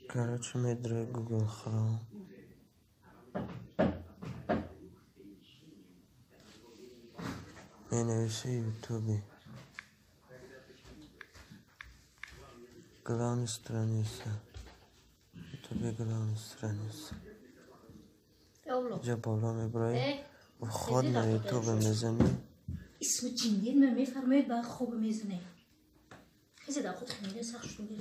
Короче, медры Google Chrome. Менюсы YouTube. Главная страница. YouTube главная страница. اینجا بالا میبرای خود на YouTube میزنی. اسم جنگل من میفرماید باید خوب میزنه. خیلی در خود خمیده سخت شده.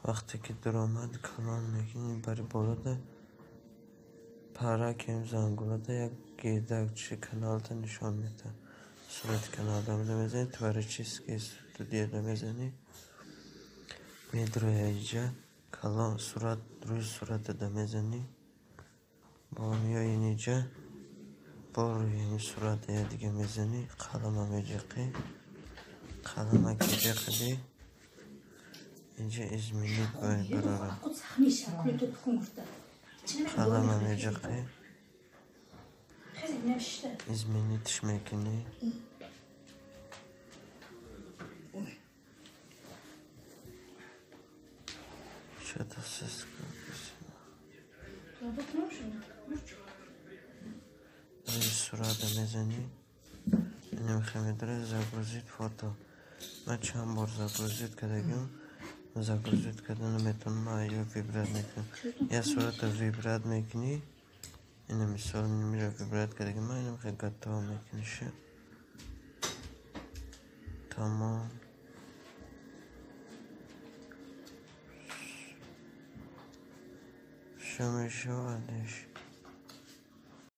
وقتی که درآمد کانال میگین برای بالا ده پرک زنگوله ده یک گیدک چه کانال ده نشان میده. صورت کانال ده میزنید تو برای چیز که استودیو ده میزنی میدروی اینجا کلان صورت روی صورت ده میزنی با میای اینجا با روی این صورت ده دیگه میزنی قلم هم میجقی قلم که بخدی اینجا ازمینید باید برارم قلم هم میجقی ازمینیدش میکنی شده سیز روی صورت میزنی نمیخواه میداره زگرزید فوتو من چند بار زگرزید کردگیم زگرزید کردن میتونم آیا ویبرات میکنم یا صورت ویبرات میکنی اینه مثال میره ویبرات کردگیم من اینه میخواه گتا میکنی شه تمام شمیشو علیش